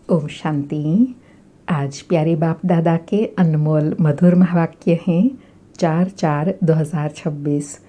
ओम शांति। आज प्यारे बाप दादा के अनमोल मधुर महावाक्य हैं 4/4/2026।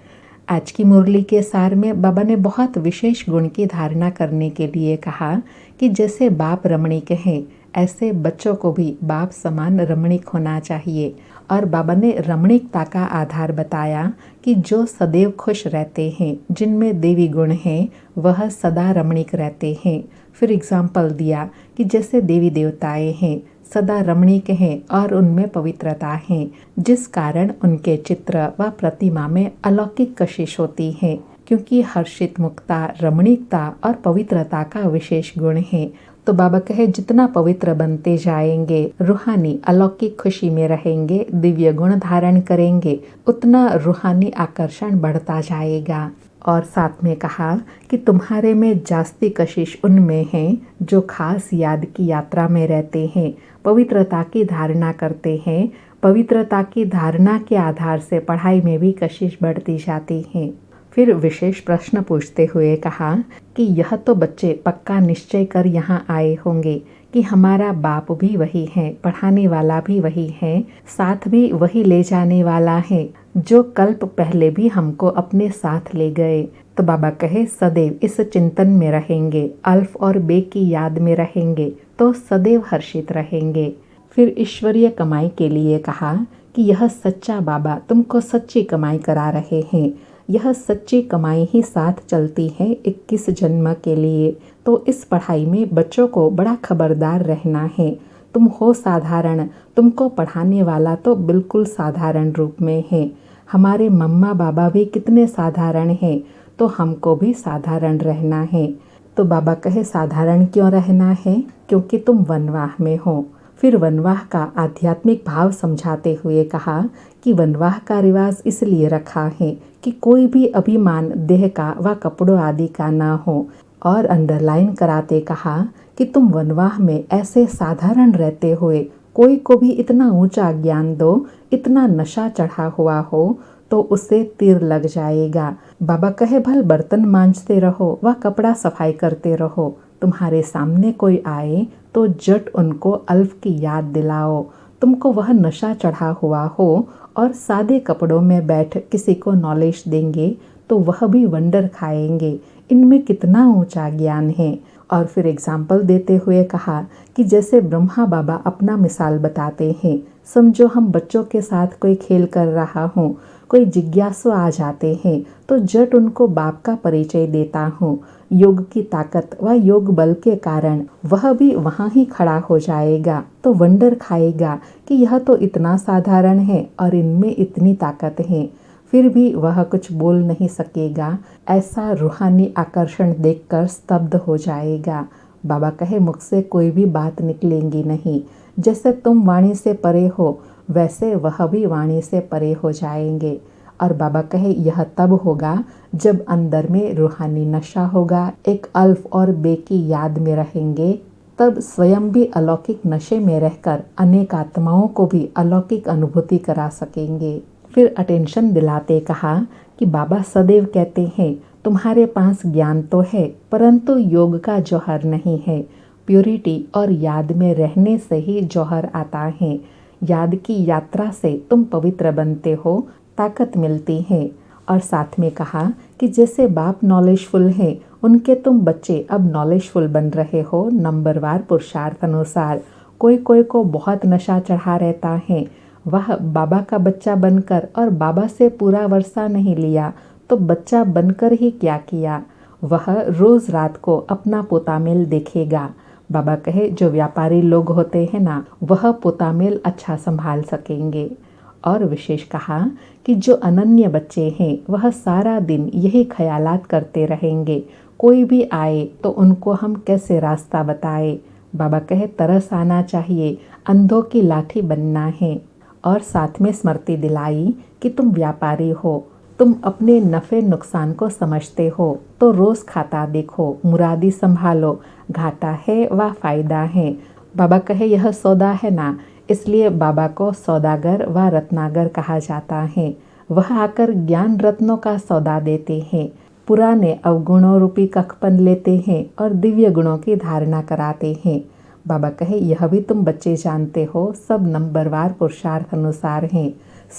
आज की मुरली के सार में बाबा ने बहुत विशेष गुण की धारणा करने के लिए कहा कि जैसे बाप रमणीक हैं ऐसे बच्चों को भी बाप समान रमणीक होना चाहिए। और बाबा ने रमणीकता का आधार बताया कि जो सदैव खुश रहते हैं, जिनमें देवी गुण हैं, वह सदा रमणीक रहते हैं। फिर एग्जाम्पल दिया कि जैसे देवी देवताएं हैं, सदा रमणीक हैं और उनमें पवित्रता है, जिस कारण उनके चित्र व प्रतिमा में अलौकिक कशिश होती है, क्योंकि हर्षित मुक्ता, रमणीकता और पवित्रता का विशेष गुण है। तो बाबा कहे जितना पवित्र बनते जाएंगे, रूहानी अलौकिक खुशी में रहेंगे, दिव्य गुण धारण करेंगे, उतना रूहानी आकर्षण बढ़ता जाएगा। और साथ में कहा कि तुम्हारे में जास्ती कशिश उनमें है जो खास याद की यात्रा में रहते हैं, पवित्रता की धारणा करते हैं। पवित्रता की धारणा के आधार से पढ़ाई में भी कशिश बढ़ती जाती है। फिर विशेष प्रश्न पूछते हुए कहा कि यह तो बच्चे पक्का निश्चय कर यहाँ आए होंगे कि हमारा बाप भी वही है, पढ़ाने वाला भी वही है, साथ भी वही ले जाने वाला है, जो कल्प पहले भी हमको अपने साथ ले गए। तो बाबा कहे सदैव इस चिंतन में रहेंगे, अल्फ और बे की याद में रहेंगे तो सदैव हर्षित रहेंगे। फिर ईश्वरीय कमाई के लिए कहा कि यह सच्चा बाबा तुमको सच्ची कमाई करा रहे हैं। यह सच्ची कमाई ही साथ चलती है 21 जन्म के लिए। तो इस पढ़ाई में बच्चों को बड़ा खबरदार रहना है। तुम हो साधारण, तुमको पढ़ाने वाला तो बिल्कुल साधारण रूप में है। हमारे मम्मा बाबा भी कितने साधारण हैं, तो हमको भी साधारण रहना है। तो बाबा कहे साधारण क्यों रहना है? क्योंकि तुम वनवाह में हो। फिर वनवाह का आध्यात्मिक भाव समझाते हुए कहा कि वनवाह का रिवाज इसलिए रखा है कि कोई भी अभिमान देह का व कपड़ों आदि का ना हो। और अंडरलाइन कराते कहा कि तुम वनवाह में ऐसे साधारण रहते हुए कोई को भी इतना ऊंचा ज्ञान दो, इतना नशा चढ़ा हुआ हो तो उससे तीर लग जाएगा। बाबा कहे भल बर्तन मांजते रहो व कपड़ा सफाई करते रहो, तुम्हारे सामने कोई आए तो जट उनको अल्फ की याद दिलाओ। तुमको वह नशा चढ़ा हुआ हो और सादे कपड़ों में बैठ किसी को नॉलेज देंगे तो वह भी वंडर खाएंगे, इनमें कितना ऊंचा ज्ञान है। और फिर एग्जाम्पल देते हुए कहा कि जैसे ब्रह्मा बाबा अपना मिसाल बताते हैं, समझो हम बच्चों के साथ कोई खेल कर रहा हूँ, कोई जिज्ञासु आ जाते हैं तो जट उनको बाप का परिचय देता हूँ। योग की ताकत व योग बल के कारण वह भी वहाँ ही खड़ा हो जाएगा तो वंडर खाएगा कि यह तो इतना साधारण है और इनमें इतनी ताकत है। फिर भी वह कुछ बोल नहीं सकेगा, ऐसा रूहानी आकर्षण देखकर स्तब्ध हो जाएगा। बाबा कहे मुख से कोई भी बात निकलेंगी नहीं। जैसे तुम वाणी से परे हो वैसे वह भी वाणी से परे हो जाएंगे। और बाबा कहे यह तब होगा जब अंदर में रूहानी नशा होगा, एक अल्फ और बे की याद में रहेंगे, तब स्वयं भी अलौकिक नशे में रहकर अनेक आत्माओं को भी अलौकिक अनुभूति करा सकेंगे। फिर अटेंशन दिलाते कहा कि बाबा सदैव कहते हैं तुम्हारे पास ज्ञान तो है परंतु योग का जौहर नहीं है। प्योरिटी और याद में रहने से ही जौहर आता है। याद की यात्रा से तुम पवित्र बनते हो, ताकत मिलती है। और साथ में कहा कि जैसे बाप नॉलेजफुल हैं, उनके तुम बच्चे अब नॉलेजफुल बन रहे हो नंबरवार पुरुषार्थ अनुसार। कोई कोई को बहुत नशा चढ़ा रहता है, वह बाबा का बच्चा बनकर और बाबा से पूरा वर्षा नहीं लिया तो बच्चा बनकर ही क्या किया। वह रोज रात को अपना पोतामेल देखेगा। बाबा कहे जो व्यापारी लोग होते हैं ना, वह पोतामेल अच्छा संभाल सकेंगे। और विशेष कहा कि जो अनन्य बच्चे हैं वह सारा दिन यही ख्यालात करते रहेंगे, कोई भी आए तो उनको हम कैसे रास्ता बताए। बाबा कहे तरस आना चाहिए, अंधों की लाठी बनना है। और साथ में स्मृति दिलाई कि तुम व्यापारी हो, तुम अपने नफ़े नुकसान को समझते हो तो रोज़ खाता देखो, मुरादी संभालो, घाटा है व फायदा है। बाबा कहे यह सौदा है ना, इसलिए बाबा को सौदागर व रत्नागर कहा जाता है। वह आकर ज्ञान रत्नों का सौदा देते हैं, पुराने अवगुणों रूपी कखपन लेते हैं और दिव्य गुणों की धारणा कराते हैं। बाबा कहे, यह भी तुम बच्चे जानते हो, सब नंबरवार पुरुषार्थ अनुसार हैं,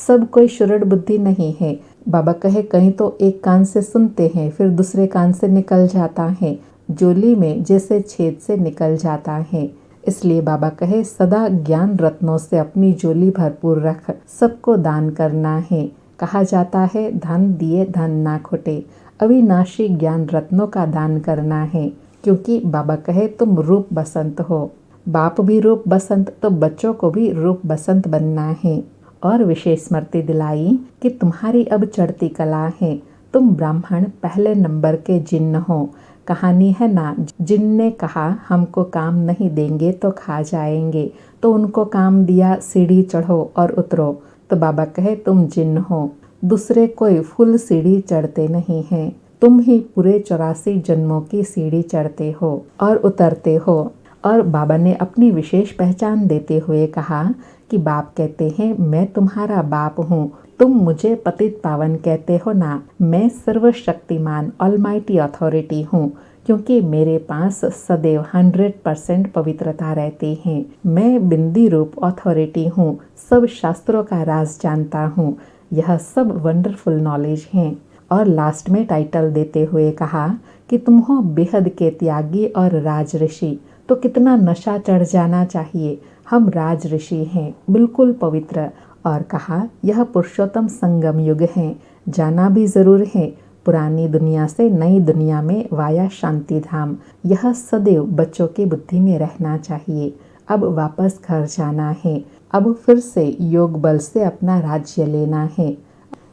सब कोई शुरुड़ बुद्धि नहीं है। बाबा कहे, कहीं तो एक कान से सुनते हैं फिर दूसरे कान से निकल जाता है, जोली में जैसे छेद से निकल जाता है। इसलिए बाबा कहे, सदा ज्ञान रत्नों से अपनी जोली भरपूर रख, सबको दान करना है। कहा जाता है, धन दिए धन ना खुटे। अविनाशी ज्ञान रत्नों का दान करना है, क्योंकि बाबा कहे, तुम रूप बसंत हो। बाप भी रूप बसंत, तो बच्चों को भी रूप बसंत बनना है। और विशेष स्मृति दिलाई कि तुम्हारी अब चढ़ती कला है, तुम ब्राह्मण पहले नंबर के जिन्न हो। कहानी है ना, जिन्न ने कहा हमको काम नहीं देंगे तो खा जाएंगे, तो उनको काम दिया, सीढ़ी चढ़ो और उतरो। तो बाबा कहे, तुम जिन्न हो, दूसरे कोई फुल सीढ़ी चढ़ते नहीं हैं, तुम ही पूरे 84 जन्मों की सीढ़ी चढ़ते हो और उतरते हो। और बाबा ने अपनी विशेष पहचान देते हुए कहा कि बाप कहते हैं, मैं तुम्हारा बाप हूँ, तुम मुझे पतित पावन कहते हो ना, मैं सर्वशक्तिमान ऑलमाइटी अथॉरिटी हूँ, क्योंकि मेरे पास सदैव 100% पवित्रता रहती है। मैं बिंदी रूप अथॉरिटी हूँ, सब शास्त्रों का राज जानता हूँ। यह सब वंडरफुल नॉलेज हैं। और लास्ट में टाइटल देते हुए कहा कि तुम हो बेहद के त्यागी और राज ऋषि। तो कितना नशा चढ़ जाना चाहिए, हम राज ऋषि हैं, बिल्कुल पवित्र। और कहा, यह पुरुषोत्तम संगम युग है, जाना भी जरूर है, पुरानी दुनिया से नई दुनिया में वाया शांति धाम। यह सदैव बच्चों की बुद्धि में रहना चाहिए। अब वापस घर जाना है, अब फिर से योग बल से अपना राज्य लेना है।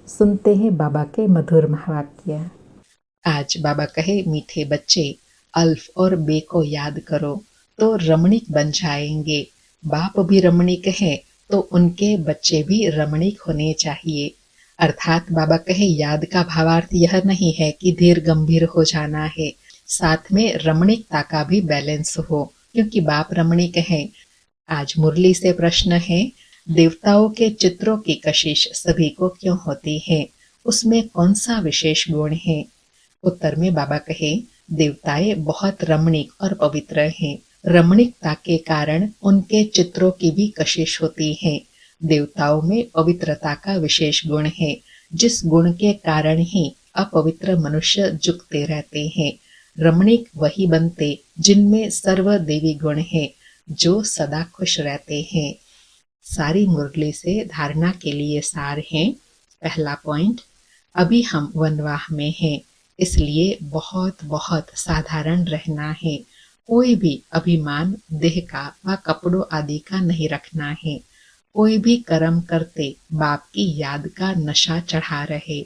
सुनते हैं बाबा के मधुर महावाक्य। आज बाबा कहे, मीठे बच्चे, अल्फ और बे को याद करो तो रमणीक बन जाएंगे। बाप भी रमणीक है तो उनके बच्चे भी रमणीक होने चाहिए। अर्थात बाबा कहे, याद का भावार्थ यह नहीं है कि धीर गंभीर हो जाना है, साथ में रमणीकता का भी बैलेंस हो, क्योंकि बाप रमणीक है। आज मुरली से प्रश्न है, देवताओं के चित्रों की कशिश सभी को क्यों होती है, उसमें कौन सा विशेष गुण है? उत्तर में बाबा कहे, देवताएं बहुत रमणीक और पवित्र हैं। रमणीकता के कारण उनके चित्रों की भी कशिश होती है। देवताओं में पवित्रता का विशेष गुण है, जिस गुण के कारण ही अपवित्र मनुष्य झुकते रहते हैं। रमणीक वही बनते जिनमें सर्व देवी गुण है, जो सदा खुश रहते हैं। सारी मुरली से धारणा के लिए सार है। पहला पॉइंट, अभी हम वनवाह में हैं, इसलिए बहुत बहुत साधारण रहना है। कोई भी अभिमान देह का व कपड़ों आदि का नहीं रखना है। कोई भी कर्म करते बाप की याद का नशा चढ़ा रहे।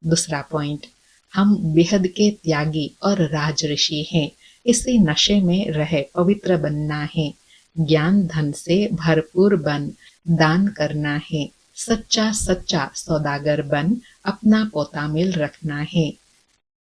दूसरा पॉइंट, हम बेहद के त्यागी और राज ऋषि हैं, इसी नशे में रहे पवित्र बनना है। ज्ञान धन से भरपूर बन दान करना है। सच्चा सच्चा सौदागर बन अपना पोता मिल रखना है।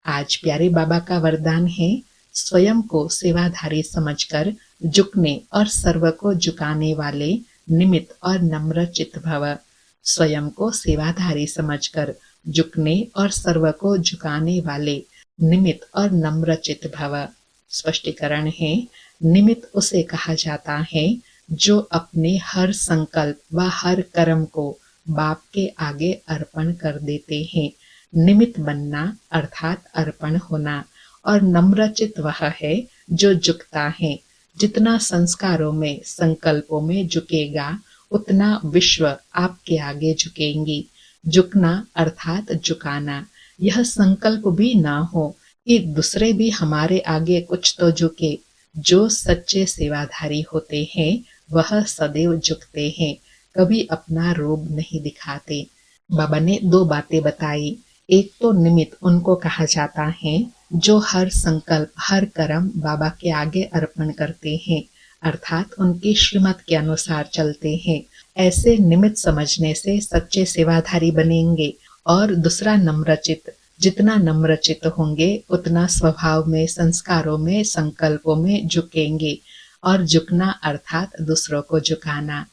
आज प्यारे बाबा का वरदान है, स्वयं को सेवाधारी समझकर झुकने और सर्व को झुकाने वाले निमित्त और नम्र चित्त भव। स्वयं को सेवाधारी समझकर झुकने और सर्व को झुकाने वाले निमित्त और नम्र चित्त भव। स्पष्टीकरण है, निमित्त उसे कहा जाता है जो अपने हर संकल्प व हर कर्म को बाप के आगे अर्पण कर देते हैं। निमित्त बनना अर्थात अर्पण होना, और नम्रचित वह है जो झुकता है। जितना संस्कारों में संकल्पों में झुकेगा, उतना विश्व आपके आगे झुकेंगी। झुकना अर्थात झुकाना, यह संकल्प भी ना हो कि दूसरे भी हमारे आगे कुछ तो झुके। जो सच्चे सेवाधारी होते हैं वह सदैव झुकते हैं, कभी अपना रूप नहीं दिखाते। बाबा ने दो बातें बताई। एक तो निमित्त उनको कहा जाता है जो हर संकल्प हर कर्म बाबा के आगे अर्पण करते हैं, अर्थात उनकी श्रीमत के अनुसार चलते हैं। ऐसे निमित्त समझने से सच्चे सेवाधारी बनेंगे। और दूसरा नम्रचित, जितना नम्रचित होंगे उतना स्वभाव में संस्कारों में संकल्पों में झुकेंगे। और झुकना अर्थात दूसरों को झुकाना।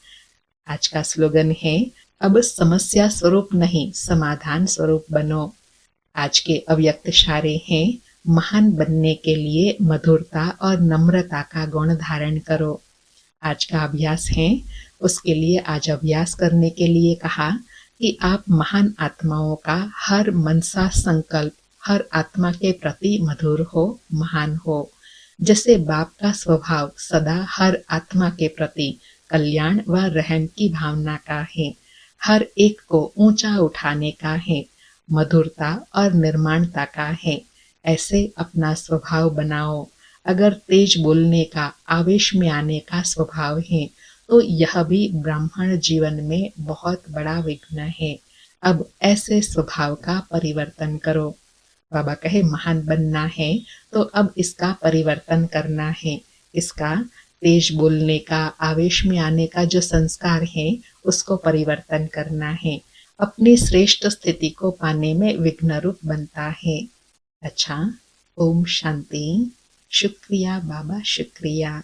आज का स्लोगन है, अब समस्या स्वरूप नहीं समाधान स्वरूप बनो। आज के अव्यक्त इशारे हैं, महान बनने के लिए मधुरता और नम्रता का गुण धारण करो। आज का अभ्यास है, उसके लिए आज अभ्यास करने के लिए कहा कि आप महान आत्माओं का हर मनसा संकल्प हर आत्मा के प्रति मधुर हो, महान हो। जैसे बाप का स्वभाव सदा हर आत्मा के प्रति कल्याण व रहम की भावना का है, हर एक को ऊंचा उठाने का है, मधुरता और निर्माणता का है। ऐसे अपना स्वभाव बनाओ। अगर तेज बोलने का, आवेश में आने का स्वभाव है तो यह भी ब्राह्मण जीवन में बहुत बड़ा विघ्न है। अब ऐसे स्वभाव का परिवर्तन करो। बाबा कहे महान बनना है तो अब इसका परिवर्तन करना है। इसका तेज बोलने का, आवेश में आने का जो संस्कार है उसको परिवर्तन करना है। अपनी श्रेष्ठ स्थिति को पाने में विघ्न रूप बनता है। अच्छा, ओम शांति। शुक्रिया बाबा, शुक्रिया।